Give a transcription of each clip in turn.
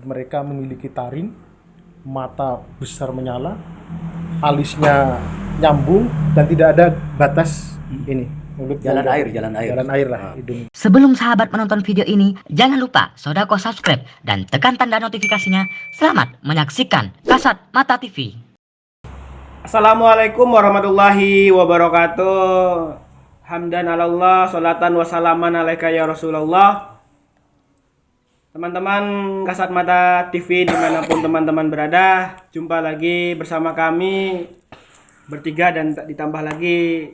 Mereka memiliki taring, mata besar menyala, alisnya nyambung dan tidak ada batas ini. Mulut Jalan mulut. air, jalan air. Jalan air lah hidung. Sebelum sahabat menonton video ini, jangan lupa Sodako subscribe dan tekan tanda notifikasinya. Selamat menyaksikan Kasat Mata TV. Assalamualaikum warahmatullahi wabarakatuh. Hamdan alallah, salatan wassalaman alaika ya Rasulullah. Teman-teman Kasat Mata TV dimanapun teman-teman berada, jumpa lagi bersama kami bertiga dan ditambah lagi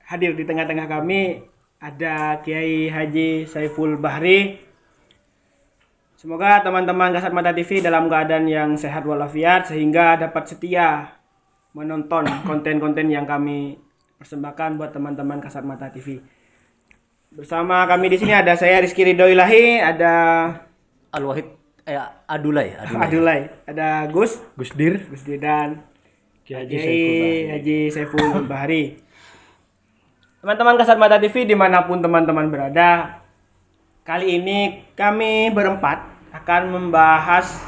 hadir di tengah-tengah kami ada Kiai Haji Saiful Bahri. Semoga teman-teman Kasat Mata TV dalam keadaan yang sehat walafiat sehingga dapat setia menonton konten-konten yang kami persembahkan buat teman-teman Kasat Mata TV. Bersama kami di sini ada saya Rizky Ridho Ilahi, ada Al-Wahid Adulay. Adulay, ada Gus Dir, dan Kiai Haji Saiful Bahri. Teman-teman Kasat Mata TV dimanapun teman-teman berada, kali ini kami berempat akan membahas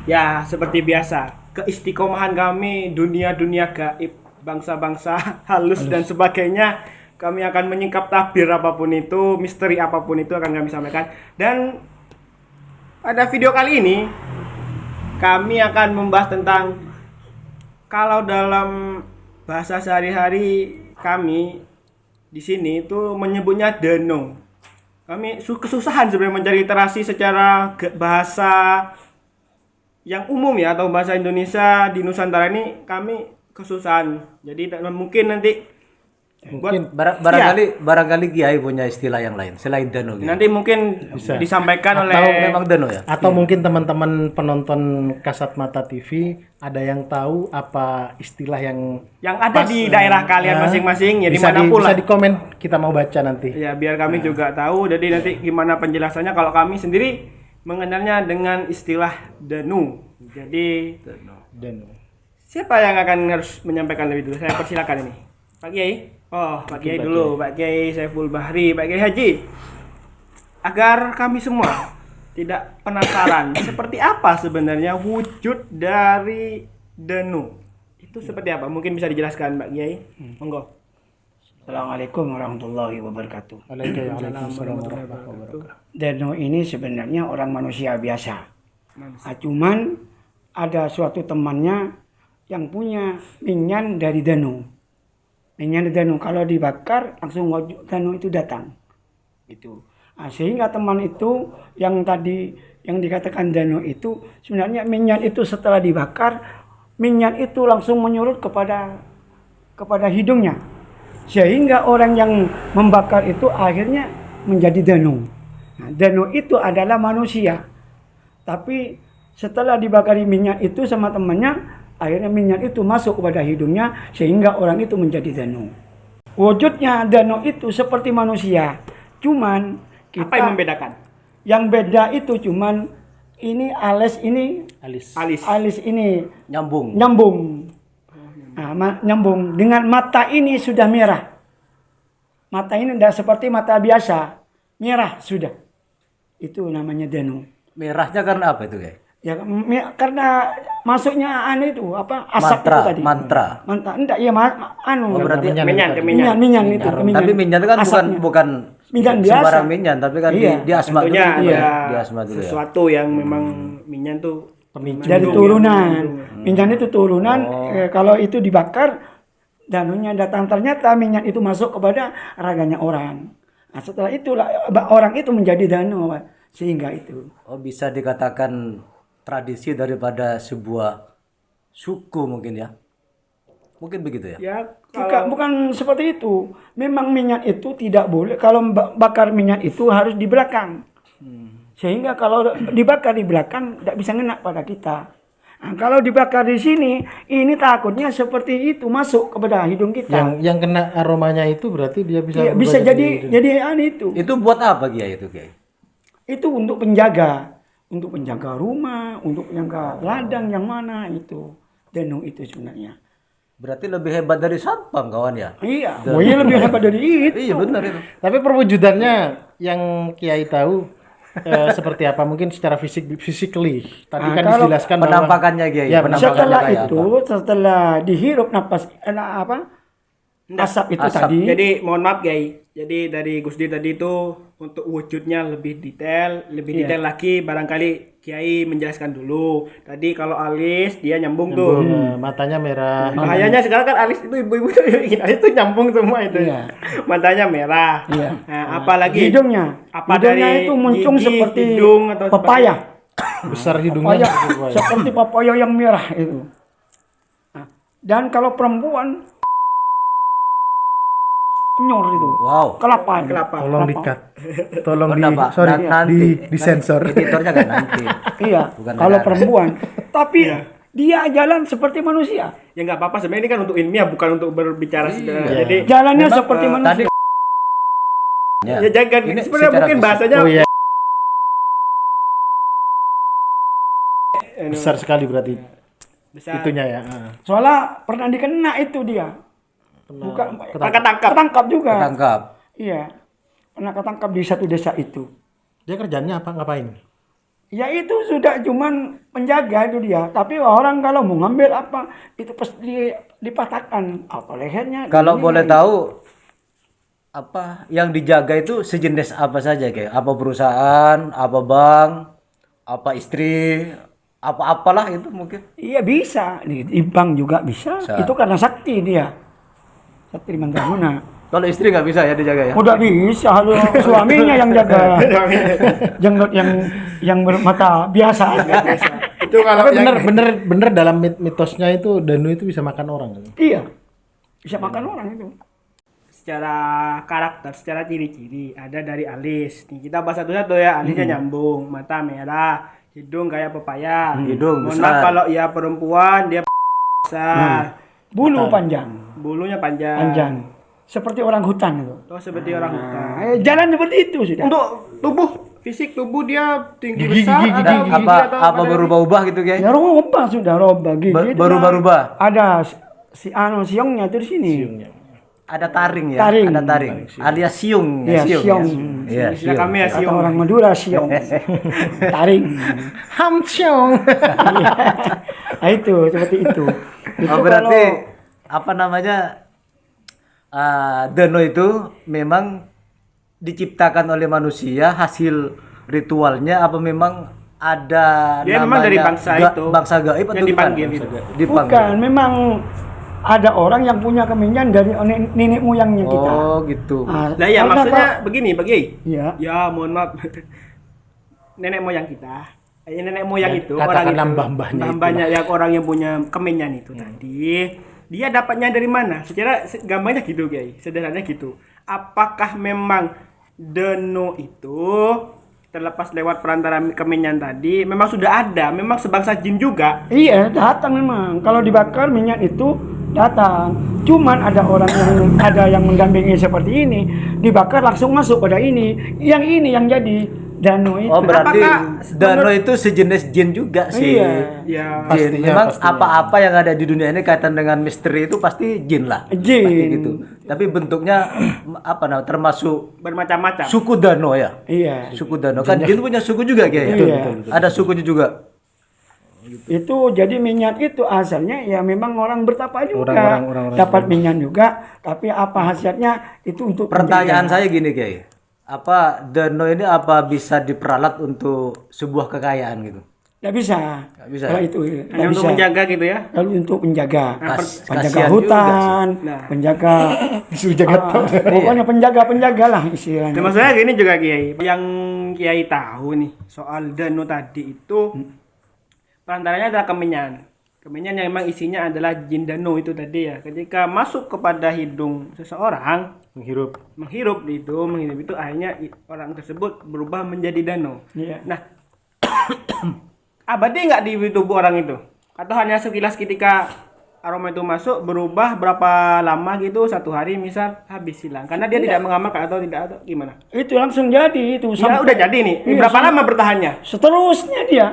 ya seperti biasa keistiqomahan kami dunia-dunia gaib, bangsa-bangsa halus dan sebagainya. Kami akan menyingkap tabir apapun itu, misteri apapun itu akan kami sampaikan. Dan pada video kali ini kami akan membahas tentang, kalau dalam bahasa sehari-hari kami di sini itu menyebutnya deno. Kami kesusahan sebenarnya mencari literasi secara bahasa yang umum ya, atau bahasa Indonesia di Nusantara ini kami kesusahan. Jadi mungkin nanti barangkali Kiai punya istilah yang lain selain dano gitu. nanti mungkin bisa disampaikan Atau oleh memang dano ya? atau mungkin teman-teman penonton Kasat Mata TV ada yang tahu apa istilah yang ada di daerah kalian masing-masing ya, dimanapun bisa lah. di komen, kita mau baca nanti. Ya biar kami juga tahu. Jadi nanti gimana penjelasannya, kalau kami sendiri mengenalnya dengan istilah danu. Jadi Dan siapa yang akan harus menyampaikan lebih dulu? Saya persilakan ini, Pak Kiai. Oh, Pak Kiai dulu, Pak Kiai Saiful Bahri, Pak Kiai Haji. Agar kami semua tidak penasaran seperti apa sebenarnya wujud dari danu. Itu seperti apa? Mungkin bisa dijelaskan, Pak Kiai. Monggo. Assalamualaikum warahmatullahi wabarakatuh. Waalaikumsalam warahmatullahi wabarakatuh. Dano ini sebenarnya orang manusia biasa. Cuman ada suatu temannya yang punya minyan dari dano. Minyan dari dano kalau dibakar langsung wujud dano itu datang. Itu. Nah, sehingga teman itu yang tadi yang dikatakan dano itu sebenarnya minyan itu setelah dibakar, minyan itu langsung menyurut kepada hidungnya. Sehingga orang yang membakar itu akhirnya menjadi dano. Nah, dano itu adalah manusia. Tapi setelah dibakari minyak itu sama temannya, akhirnya minyak itu masuk kepada hidungnya sehingga orang itu menjadi dano. Wujudnya dano itu seperti manusia. Cuman kita, Apa yang membedakan? yang beda itu cuman ini alis ini Alis. ini Nyambung. Nah, nyambung dengan mata ini sudah merah. Mata ini tidak seperti mata biasa, merah sudah. Itu namanya dano. Merahnya karena apa itu, Kiai? Ya karena masuknya itu apa asap itu tadi. Mantra. Enggak ya Berarti minyan itu. Tapi minyan itu kan bukan minyan biasa. sembarang minyan, tapi kan Iya. di asma dulu. Tentunya Gitu, ada di asma dulu ya. sesuatu yang memang minyan tuh Dari turunan. Minyan itu turunan. Kalau itu dibakar, danunya datang, ternyata minyan itu masuk kepada raganya orang. Nah, setelah itulah orang itu menjadi danu, sehingga itu. Oh, bisa dikatakan tradisi daripada sebuah suku mungkin ya. Mungkin begitu ya. ya Bukan seperti itu. Memang minyak itu tidak boleh. Kalau bakar minyak itu harus di belakang. Sehingga kalau dibakar di belakang tidak bisa ngena pada kita. Nah, kalau dibakar di sini, ini takutnya seperti itu masuk kepada hidung kita. yang kena aromanya itu berarti dia bisa Iya, bisa jadi itu. Itu buat apa Kiai itu, Kiai? Itu untuk penjaga rumah, untuk penjaga ladang yang mana itu. Danu itu sebenarnya. Berarti lebih hebat dari satpam kawan ya? Iya, lebih hebat dari itu. Iya benar itu. Tapi perwujudannya yang Kiai tahu seperti apa? Mungkin secara physically. Tadi Nah, kan kalau dijelaskan bahwa Penampakannya Kiai, Ya, penampakannya setelah kayak itu, setelah dihirup napas asap itu Asap. tadi. Jadi mohon maaf Kiai. Jadi dari Gusdi tadi itu untuk wujudnya lebih detail lagi barangkali Kiai menjelaskan dulu. Tadi kalau alis dia nyambung tuh. matanya merah. Bahayanya sekarang kan alis itu ibu-ibu tuh bikin alis tuh nyambung semua itu. Iya. Matanya merah. Iya. Nah, apalagi hidungnya, apa hidungnya dari itu muncung gigi, seperti hidung atau pepaya. Besar hidungnya Papaya, seperti apa ya? seperti papaya yang merah itu. Nah, dan kalau perempuan nyor itu. Wow. Kelapa. Tolong di-cut. Tolong Oh, enggak, Pak. sorry, Nanti. di sensor. Editornya kan nanti. Iya. Bukan Kalau negara. perempuan, tapi dia jalan seperti manusia. Ya nggak apa-apa sebenarnya ini kan untuk ilmiah bukan untuk berbicara sederhana. Jadi Jalannya Memang, seperti manusia. Tadi ya jangan Ini sebenarnya secara mungkin fisik. bahasanya Oh iya. Besar sekali berarti besar. itunya ya. Soalnya pernah dikena itu dia. Bukan ketangkap juga. ketangkap. Iya. Pernah ketangkap di satu desa itu. Dia kerjanya apa? Ngapain? Ya itu sudah cuman penjaga itu dia. Tapi orang kalau mau ngambil apa itu pasti dipatahkan apa lehernya. Kalau ini, boleh ini. tahu apa yang dijaga itu sejenis apa saja kayak apa perusahaan, apa bank, apa istri, apa-apalah itu mungkin. Iya bisa. Di bank juga bisa. Bisa. Itu karena sakti dia. Sakti Mangguna. Kalau istri nggak bisa ya dijaga ya. Udah bisa harus suaminya yang jaga. Jenglot yang bermata biasa. Itu kalau Tapi yang bener dalam mitosnya itu Danu itu bisa makan orang. Iya. Bisa makan orang itu. secara karakter, secara ciri-ciri ada dari alis. Nih kita bahas satu-satu ya. Alisnya nyambung, mata merah, hidung kayak pepaya. Hidung Mohon besar. maaf kalau ya perempuan dia besar. Bulu panjang. Bulunya panjang. Panjang. Seperti orang hutan itu. Oh, seperti orang hutan. Jalan seperti itu sudah. Untuk tubuh, fisik tubuh dia tinggi Gigi, besar gigi, atau Ada gigi apa atau apa berubah-ubah gitu kayak. Ya robah sudah robah gigi. itu Berubah-ubah. Ada siongnya itu di sini. Ada taring ya. Taring. Ada taring. Alias siung. Iya, ya, siung. Iya, istilah siung. kami ya Kata siung. orang Madura siong. Taring. Hamsyong. Nah itu seperti itu. Itu Oh, berarti apa namanya? Dano itu memang diciptakan oleh manusia hasil ritualnya apa memang ada Dia memang dari bangsa itu. bangsa gaib atau Yang dipanggil gimana? itu. Dipanggil. bukan, memang ada orang yang punya kemenyan dari nenek moyangnya kita. Oh gitu. Nah, Lah ya karena maksudnya begini, Bagi. Iya. Ya, mohon maaf. Nenek moyang kita. Nenek moyang Ya, itu katakanlah orang itu. mbah-mbahnya Mbah-mbahnya yang orang yang punya kemenyan itu tadi. Dia dapatnya dari mana? Secara gambarnya gitu, Guys. Sederhananya gitu. Apakah memang Deno itu terlepas lewat perantara kemenyan tadi memang sudah ada, memang sebangsa jin juga? Iya, datang memang. Kalau dibakar minyak itu datang. Cuman ada orang yang mendampingi seperti ini, dibakar langsung masuk pada ini. Yang ini yang jadi Dano itu. Oh berarti Apakah Dano itu sejenis jin juga sih. Iya. Ya, Jin. Pastinya, Memang pastinya. apa-apa yang ada di dunia ini kaitan dengan misteri itu pasti jin lah. Jin. Pasti gitu. Tapi bentuknya apa namanya termasuk bermacam-macam. suku Dano ya. Iya. Suku Dano kan jin punya suku juga kayak. Iya. Ada sukunya juga. Itu jadi minyak itu asalnya ya memang orang bertapa juga. Orang-orang dapat minyak juga, tapi apa hasilnya itu untuk Pertanyaan penjaga. saya gini kayak. Apa Dano ini apa bisa diperalat untuk sebuah kekayaan gitu? Nggak bisa. Nggak bisa, Kalau ya? itu nggak Hanya untuk bisa. menjaga gitu ya. Lalu untuk penjaga, penjaga Kasihan hutan, juga Nah. penjaga Disuruh jaga pokoknya penjaga lah istilahnya. Nah, maksudnya gini juga Kiai. Yang Kiai tahu nih soal Dano tadi itu perantaranya adalah kemenyan. Kemenyan yang memang isinya adalah jin Dano itu tadi ya. Ketika masuk kepada hidung seseorang, menghirup itu akhirnya orang tersebut berubah menjadi Dano. Iya. Nah, abadi nggak di tubuh orang itu? Atau hanya sekilas ketika aroma itu masuk berubah berapa lama gitu, satu hari misal habis hilang karena dia tidak mengamalkan atau tidak atau gimana? Itu langsung jadi itu Ya udah jadi nih. Iya, Berapa lama bertahannya? Seterusnya dia.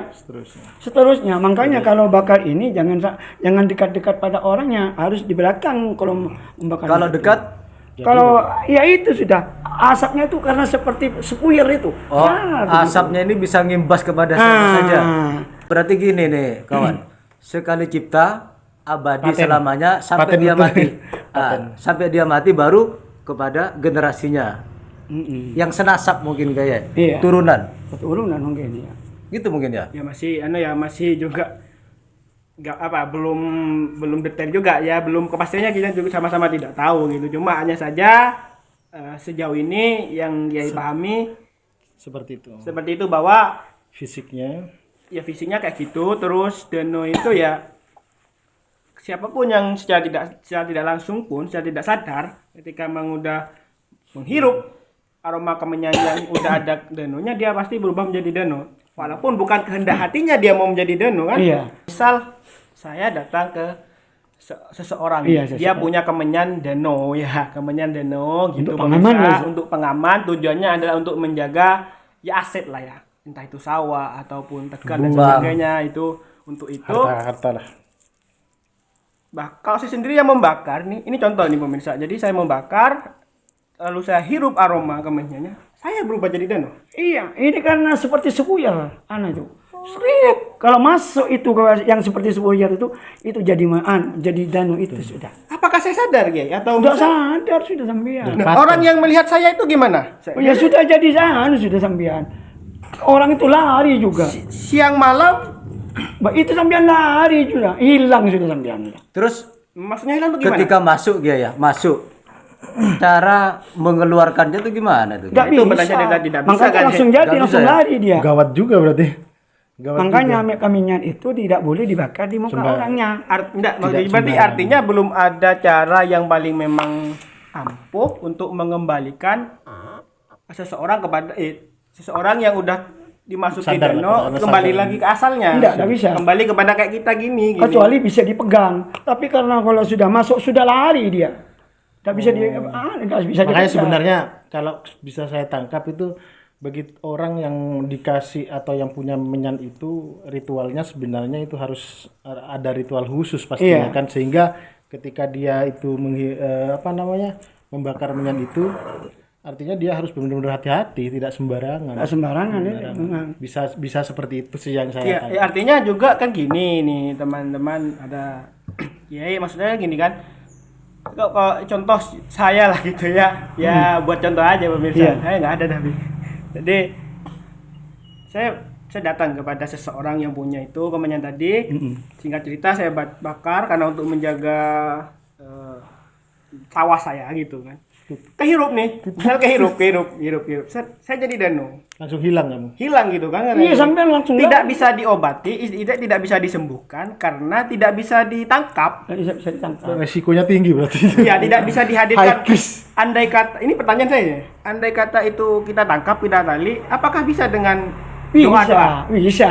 Seterusnya. Makanya kalau bakar ini jangan dekat-dekat pada orangnya, harus di belakang kalau membakar. Kalau dekat Kalau ya itu sudah asapnya itu karena seperti sepuyar itu. Oh, Begitu. asapnya ini bisa ngimbas kepada siapa Ah. saja. Berarti gini nih, kawan. Sekali cipta abadi Paten. selamanya sampai Paten dia betul. mati. Sampai dia mati baru kepada generasinya. Yang senasab mungkin kayak Iya. turunan. Keturunan mungkin ya. Gitu mungkin ya. Ya masih juga nggak apa belum detail juga ya, belum kepastiannya kita juga sama-sama tidak tahu gitu. Cuma hanya saja sejauh ini yang dia pahami Seperti itu. seperti itu, bahwa Fisiknya ya fisiknya kayak gitu. Terus Deno itu ya siapapun yang secara tidak langsung pun, secara tidak sadar, ketika memang udah menghirup aroma kemenyan yang udah ada Denonya, dia pasti berubah menjadi Deno. Walaupun bukan kehendak hatinya dia mau menjadi Deno kan. Iya. Misal saya datang ke seseorang, Iya, dia seseorang. punya kemenyan Deno ya, kemenyan Deno gitu. Untuk pengaman, pemirsa. Mas. Untuk pengaman, tujuannya adalah untuk menjaga ya aset lah ya, entah itu sawah ataupun tegal dan Kebun. sebagainya. Itu untuk itu. harta lah. Kalau saya sendiri yang membakar nih, ini contoh nih pemirsa. Jadi saya membakar, lalu saya hirup aroma kemenyannya, saya berubah jadi Deno. Iya, ini karena seperti sepuyar, itu. Sering. Kalau masuk itu yang seperti sepuyar itu jadi jadi Dano itu sudah. Apakah saya sadar ya? Atau Sudah bisa- sadar sudah sampean. Nah, orang yang melihat saya itu gimana? Oh ya sudah jadi sudah sampean. Orang itu lari juga. Siang malam, Itu sampean lari sudah, hilang sudah sampean. Terus maksudnya hilang tuh gimana? ketika masuk dia ya, masuk. Cara mengeluarkannya tuh gimana tuh? Enggak Itu bisa. benar-benar tidak bisa, Makanya kan? langsung jadi, Nggak langsung bisa ya? lari dia. Gawat juga berarti. Gawat Makanya juga. kemenyan itu tidak boleh dibakar di muka orangnya. Berarti sembarangan. artinya belum ada cara yang paling memang ampuh untuk mengembalikan seseorang kepada seseorang yang udah dimasuki Sadar lah, Deno katakanlah kembali sadar. lagi ke asalnya. Tidak bisa. Kembali kepada kayak kita gini. Kecuali bisa dipegang. Tapi karena kalau sudah masuk sudah lari dia. Tidak bisa tidak bisa Makanya dipegang. sebenarnya kalau bisa saya tangkap itu bagi orang yang dikasih atau yang punya menyan itu ritualnya sebenarnya itu harus ada ritual khusus pastinya Iya. kan, sehingga ketika dia itu membakar menyan itu artinya dia harus benar-benar hati-hati, tidak sembarangan. Tidak sembarangan ya. Bisa seperti itu sih yang saya Ya, tangkap. artinya juga kan gini nih teman-teman, ada ya maksudnya gini kan. Kalau contoh saya lah gitu ya. Ya buat contoh aja pemirsa. Iya. Saya nggak ada tapi. Jadi saya datang kepada seseorang yang punya itu kemenyan tadi. Singkat cerita saya bakar karena untuk menjaga sawah saya gitu kan. Kehirup nih, misal kehirup. Saya jadi Dano, Langsung hilang kamu. hilang gitu kan. Iya sampean langsung Tidak bisa diobati, tidak bisa disembuhkan karena tidak bisa ditangkap. Tidak bisa ditangkap. Resikonya tinggi berarti. Ya, tidak bisa dihadirkan. High risk. Andai kata, ini pertanyaan saya ya. Andai kata itu kita tangkap, kita tali, apakah bisa dengan doa-doa? Bisa.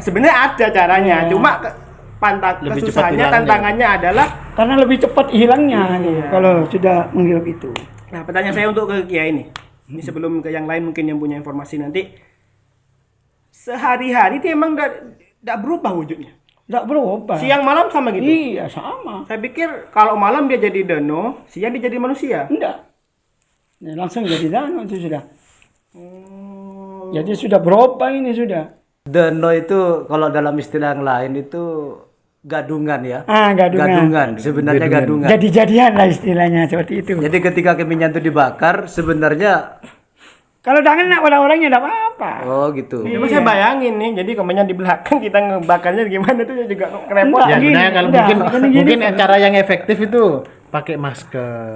Sebenarnya ada caranya, Iya. cuma Lebih cepat kesusahannya, hilangnya. tantangannya adalah. Karena lebih cepat hilangnya Iya. kalau sudah menghirup itu. Nah, pertanyaan saya untuk ke Kia ini sebelum ke yang lain mungkin yang punya informasi nanti. Sehari-hari itu emang tidak berubah wujudnya. Tidak berubah. Siang malam sama gitu. Iya sama. Saya pikir kalau malam dia jadi Dano, siang dia jadi manusia. Enggak. Ya, langsung jadi Dano itu sudah. Jadi sudah berubah ini sudah. Deno itu kalau dalam istilah yang lain itu gadungan ya. Gadungan. Sebenarnya gadungan. Jadi-jadian lah istilahnya seperti itu. Jadi ketika kemenyan itu dibakar sebenarnya Kalau jangan nak orang-orangnya tidak apa-apa. oh gitu. Cuma saya bayangin nih, jadi kemenyan di belakang kita ngebakarnya gimana tuh juga repot. Enggak. Ya Gini, sebenarnya kalau udah, mungkin gini, mungkin Pak. cara yang efektif itu pakai masker.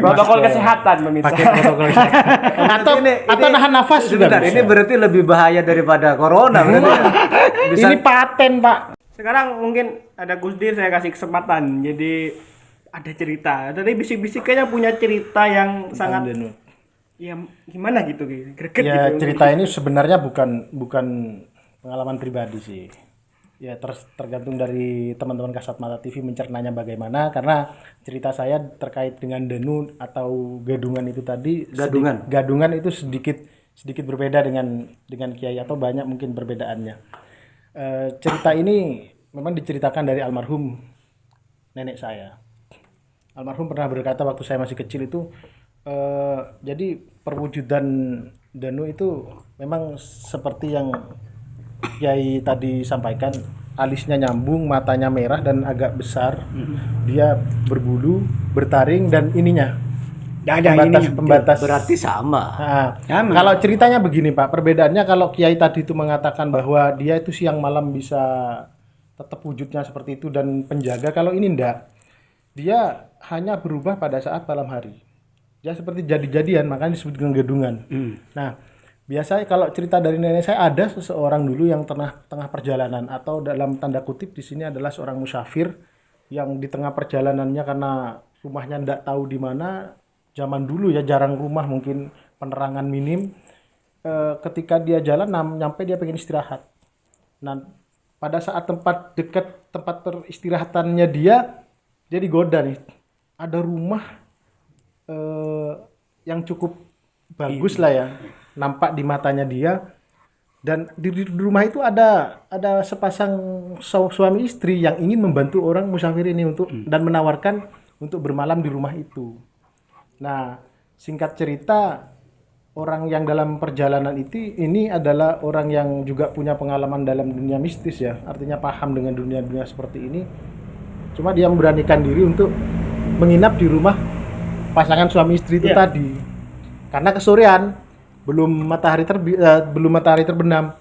Protokol kesehatan pemirsa. Pakai protokol kesehatan. atau nahan nafas juga Sebentar, bisa. ini berarti lebih bahaya daripada corona berarti. Bisa Ini paten, Pak. Sekarang mungkin ada Gusdir, saya kasih kesempatan. Jadi ada cerita. Tadi bisik-bisik kayaknya punya cerita yang sangat ya gimana gitu, greget Ya gitu. cerita ini sebenarnya bukan pengalaman pribadi sih. Ya tergantung dari teman-teman Kasat Mata TV mencernanya bagaimana, karena cerita saya terkait dengan Denu atau gadungan itu tadi. Gadungan. Gadungan itu sedikit berbeda dengan Kiai, atau banyak mungkin perbedaannya. Cerita ini memang diceritakan dari almarhum nenek saya. Almarhum pernah berkata waktu saya masih kecil itu, jadi perwujudan Danu itu memang seperti yang Kiai tadi sampaikan, alisnya nyambung, matanya merah dan agak besar, dia berbulu, bertaring dan ininya Nggak ada pembatas ini. pembatas. Berarti sama. Nah, Sama. kalau ceritanya begini Pak, perbedaannya kalau Kiai tadi itu mengatakan bahwa dia itu siang malam bisa tetap wujudnya seperti itu dan penjaga, kalau ini enggak. Dia hanya berubah pada saat malam hari. Dia seperti jadi-jadian, makanya disebut dengan gedungan. Nah, biasanya kalau cerita dari nenek saya, ada seseorang dulu yang tengah perjalanan, atau dalam tanda kutip di sini adalah seorang musafir yang di tengah perjalanannya karena rumahnya enggak tahu di mana. Zaman dulu ya jarang rumah, mungkin penerangan minim. Ketika dia jalan nyampe dia pengen istirahat. Nah, pada saat dekat tempat peristirahatannya dia digoda nih. Ada rumah yang cukup bagus lah ya, nampak di matanya dia. Dan di rumah itu ada sepasang suami istri yang ingin membantu orang musafir ini untuk dan menawarkan untuk bermalam di rumah itu. Nah, singkat cerita, orang yang dalam perjalanan ini adalah orang yang juga punya pengalaman dalam dunia mistis ya, artinya paham dengan dunia-dunia seperti ini. Cuma dia memberanikan diri untuk menginap di rumah pasangan suami istri itu tadi, karena kesorean, belum matahari terbenam.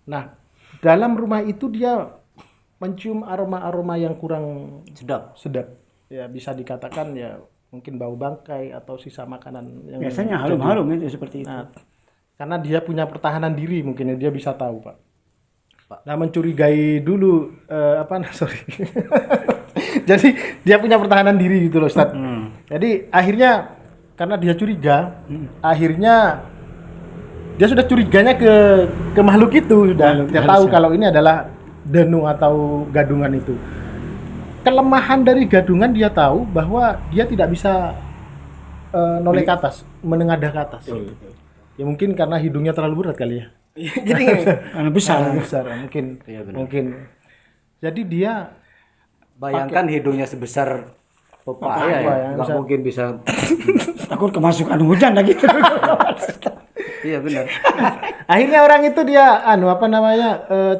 Nah, dalam rumah itu dia mencium aroma-aroma yang kurang sedap. Ya bisa dikatakan ya mungkin bau bangkai atau sisa makanan yang Biasanya harum-harum itu seperti itu. Nah, karena dia punya pertahanan diri mungkin ya, dia bisa tahu Pak. Nah, mencurigai dulu sorry. Jadi dia punya pertahanan diri gitu loh Ustaz. Jadi akhirnya karena dia curiga, akhirnya dia sudah curiganya ke makhluk itu, sudah dia tahu kalau ini adalah Danu atau gadungan itu. Kelemahan dari gadungan dia tahu bahwa dia tidak bisa noleh ke atas, menengadah ke atas. Ya mungkin karena hidungnya terlalu berat kali ya. Jadi karena besar. Mungkin. Iya, benar. Mungkin. Jadi dia Bayangkan hidungnya sebesar pepaya ya, ya, nggak mungkin bisa. Takut kemasukan hujan lagi. Iya benar. akhirnya orang itu dia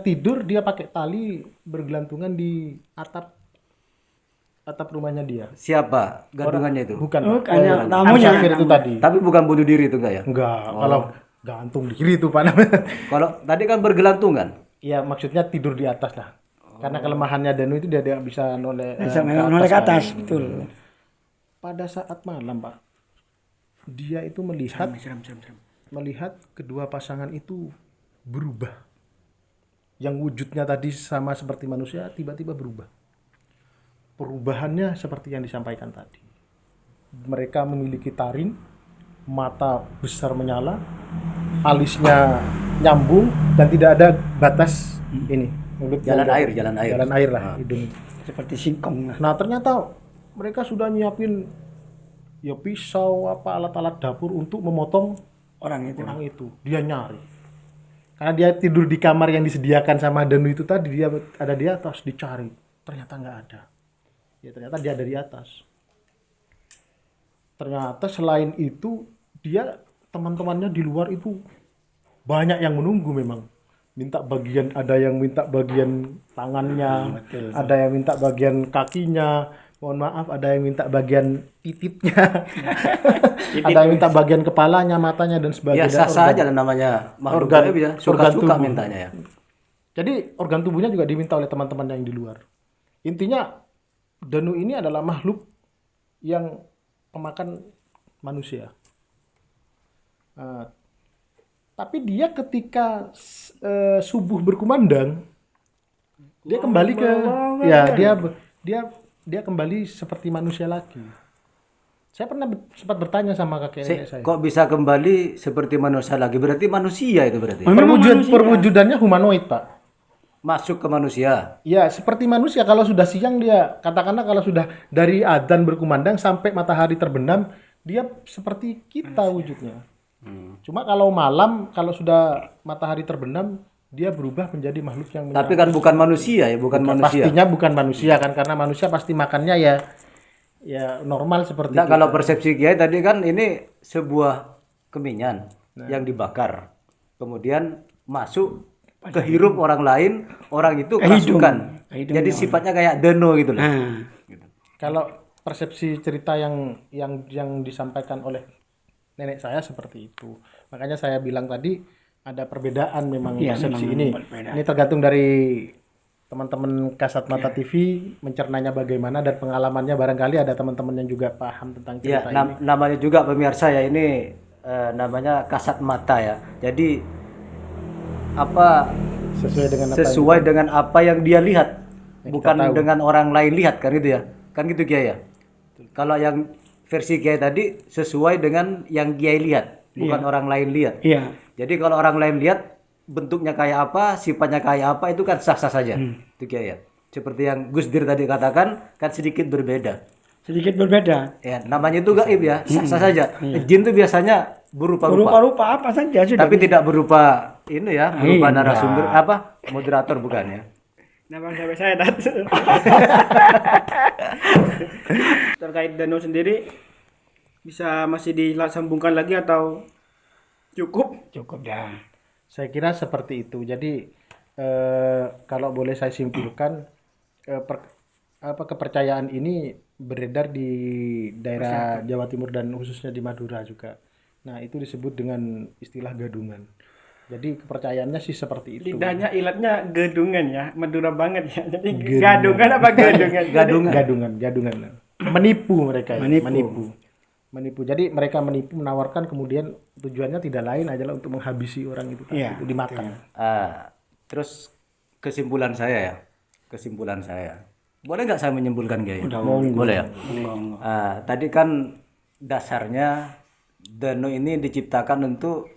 tidur, dia pakai tali bergelantungan di atap rumahnya dia. Siapa gadungannya itu? Bukan. Hanya tamunya. Musafir itu tadi. Tapi bukan bunuh diri itu enggak ya? Enggak, kalau gantung diri itu Pak namanya. Kalau tadi kan bergelantungan. Iya, maksudnya tidur di atas lah. Karena kelemahannya Danu itu dia tidak bisa noleh Noleh ke atas, betul. Pada saat malam, Pak, dia itu melihat kedua pasangan itu berubah. Yang wujudnya tadi sama seperti manusia tiba-tiba berubah. Perubahannya seperti yang disampaikan tadi. Mereka memiliki taring, mata besar menyala, alisnya nyambung dan tidak ada batas ini. Jalan air Lah hidung. Seperti singkong. Nah, ternyata mereka sudah nyiapin ya pisau alat-alat dapur untuk memotong Orang itu. Dia nyari. Karena dia tidur di kamar yang disediakan sama Danu itu tadi, dia ada di atas, dicari. Ternyata nggak ada. Ya ternyata dia ada di atas. Ternyata selain itu dia teman-temannya di luar itu banyak yang menunggu memang. Ada yang minta bagian tangannya, ada yang minta bagian kakinya, mohon maaf, ada yang minta bagian titipnya, ada yang minta bagian kepalanya, matanya dan sebagainya. Biasa saja namanya makhluk gaib, suka-suka mintanya ya. Jadi organ tubuhnya juga diminta oleh teman-teman yang di luar. Intinya Danu ini adalah makhluk yang pemakan manusia. Tapi dia ketika subuh berkumandang, dia kembali ke dia kembali seperti manusia lagi. Saya pernah sempat bertanya sama kakek saya. Kok bisa kembali seperti manusia lagi? Berarti manusia itu berarti. Perwujudannya humanoid, Pak. Masuk ke manusia. Ya, seperti manusia. Kalau sudah siang dia, katakanlah kalau sudah dari adzan berkumandang sampai matahari terbenam, dia seperti kita wujudnya. Cuma kalau malam, kalau sudah matahari terbenam, dia berubah menjadi makhluk yang Tapi kan bukan manusia ya, bukan manusia. Pastinya bukan manusia kan, karena manusia pasti makannya ya normal seperti Nah, kita. kalau persepsi Kiai tadi kan ini sebuah kemenyan yang dibakar, kemudian masuk ke hirup orang lain, orang itu kerasukan. Jadi sifatnya kayak deno gitu loh. Nah, Kalau persepsi cerita yang disampaikan oleh nenek saya seperti itu. Makanya saya bilang tadi ada perbedaan memang Iya, persepsi memang ini. berbeda. Ini tergantung dari teman-teman Kasat Mata TV mencernanya bagaimana dan pengalamannya, barangkali ada teman-teman yang juga paham tentang Ya, cerita ini. namanya juga pemirsa ya ini namanya kasat mata ya. Jadi apa Sesuai dengan apa yang dia lihat, bukan dengan orang lain lihat kan gitu ya. Kan gitu Kiai ya. Kalau yang versi Kiai tadi sesuai dengan yang Kiai lihat, bukan orang lain lihat. iya. Jadi kalau orang lain lihat bentuknya kayak apa, sifatnya kayak apa itu kan sah-sah saja. Itu Kiai ya. Seperti yang Gus Dir tadi katakan kan sedikit berbeda. Sedikit berbeda. Ya, namanya itu gaib ya, sah-sah saja. Jin itu biasanya berupa-rupa, Berupa-rupa apa saja sudah. tapi tidak berupa ini ya, berupa Iya. narasumber apa, moderator bukan ya. Nama sampai saya tadi. Terkait Dano sendiri bisa masih disambungkan lagi atau cukup? Cukup dah. Saya kira seperti itu. Jadi kalau boleh saya simpulkan, kepercayaan ini beredar di daerah Jawa Timur dan khususnya di Madura juga. Nah, itu disebut dengan istilah gadungan. Jadi kepercayaannya sih seperti itu. Lidahnya ilatnya gedungan ya, Madura banget ya. Jadi gadungan apa gadungan? Gadungan. Menipu mereka ya. Menipu. Jadi mereka menipu, menawarkan, kemudian tujuannya tidak lain adalah untuk menghabisi orang itu, Iya, itu dimakan. Terus kesimpulan saya. Boleh nggak saya menyimpulkan Kiai? Boleh ya. Tadi kan dasarnya Dano ini diciptakan untuk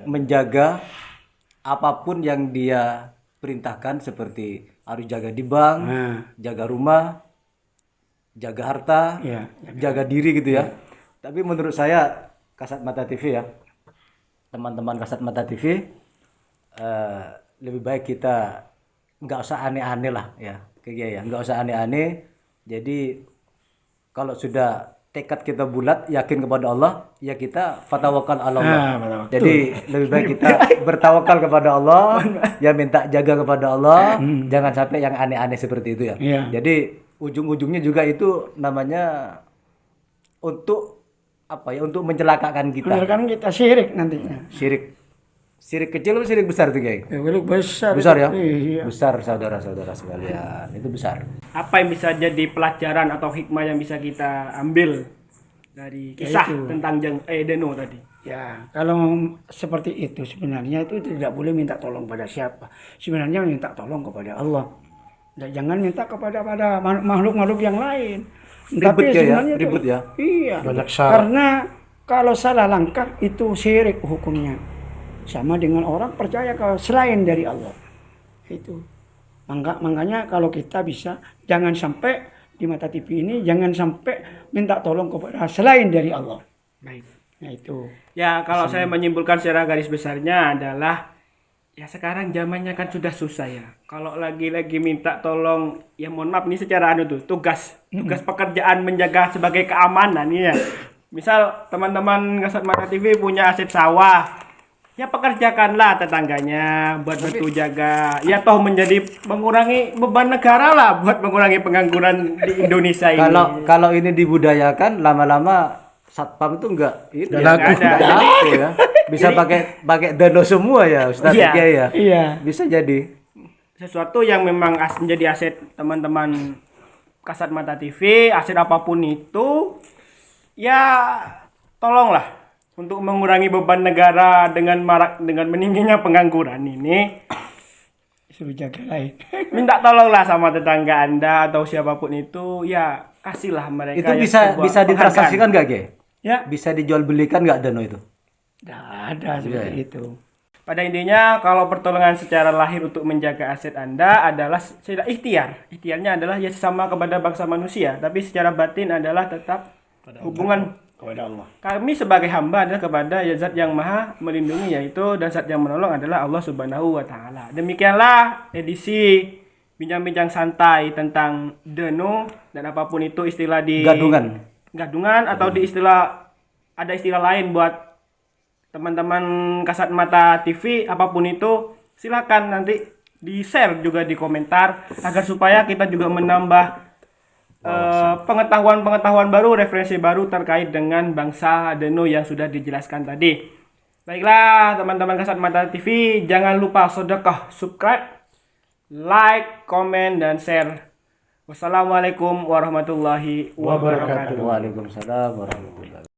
menjaga apapun yang dia perintahkan, seperti harus jaga di bank, jaga rumah, jaga harta, Iya. jaga diri gitu ya. Tapi menurut saya Kasat Mata TV ya, teman-teman Kasat Mata TV, lebih baik kita nggak usah aneh-aneh lah ya, kayak ya, nggak usah aneh-aneh. Jadi kalau sudah tekad kita bulat, yakin kepada Allah, ya kita fatawakal ala Allah. Jadi lebih baik kita bertawakal kepada Allah, ya minta jaga kepada Allah, jangan sampai yang aneh-aneh seperti itu ya. Iya. Jadi ujung-ujungnya juga itu namanya untuk apa ya? Untuk mencelakakan kita. Kan kita syirik nantinya. Sirik kecil atau sirik besar tuh Kiai? Besar. Besar ya? Iya. Besar saudara-saudara sekalian. Itu besar. Apa yang bisa jadi pelajaran atau hikmah yang bisa kita ambil dari kisah tentang Dano tadi? Ya, kalau seperti itu sebenarnya itu tidak boleh minta tolong pada siapa. Sebenarnya minta tolong kepada Allah. Dan jangan minta kepada makhluk-makhluk yang lain. Ribet ya, sebenarnya ribet itu- ya. Iya. Banyak syarat. Karena kalau salah langkah itu syirik hukumnya. Sama dengan orang percaya kalau selain dari Allah. Itu. Makanya kalau kita bisa jangan sampai di Mata TV ini jangan sampai minta tolong kepada selain dari Allah. Baik. Nah itu. Ya, kalau saya menyimpulkan secara garis besarnya adalah ya sekarang zamannya kan sudah susah ya. Kalau lagi-lagi minta tolong, ya mohon maaf nih secara tugas pekerjaan menjaga sebagai keamanan ya. Misal teman-teman Kasat Mata TV punya aset sawah, ya pekerjakanlah tetangganya buat bantu jaga. Ya toh mengurangi beban negara lah buat mengurangi pengangguran di Indonesia ini. Kalau ini dibudayakan, lama-lama satpam itu enggak Nggak enggak laku ya. Bisa pakai Dano semua ya Ustaz Iya. Kiai ya. Iya. Bisa jadi. Sesuatu yang memang menjadi aset teman-teman Kasat Mata TV, aset apapun itu, ya tolonglah untuk mengurangi beban negara dengan meningginya pengangguran ini. Suruh jaga lain. Minta tolonglah sama tetangga Anda atau siapapun itu, ya kasihlah mereka. Itu ya bisa sebuah bisa ditransaksikan enggak, Kiai? Ya. Bisa dijual belikan enggak Dano itu? Tidak ada seperti itu. Pada intinya kalau pertolongan secara lahir untuk menjaga aset Anda adalah secara ikhtiar. Ikhtiarnya adalah ya sesama kepada bangsa manusia, tapi secara batin adalah tetap hubungan Kepada Allah. kami sebagai hamba adalah kepada ya Zat yang Maha melindungi, yaitu dan Zat yang menolong adalah Allah Subhanahu wa taala. Demikianlah edisi bincang-bincang santai tentang Deno dan apapun itu istilah di gadungan atau di ada istilah lain buat teman-teman Kasat Mata TV, apapun itu silakan nanti di-share juga di komentar agar supaya kita juga menambah pengetahuan-pengetahuan baru, referensi baru terkait dengan bangsa Deno yang sudah dijelaskan tadi. Baiklah teman-teman Kasat Mata TV, jangan lupa sedekah, subscribe, like, komen, dan share. Wassalamualaikum warahmatullahi wabarakatuh. Waalaikumsalam warahmatullahi wabarakatuh.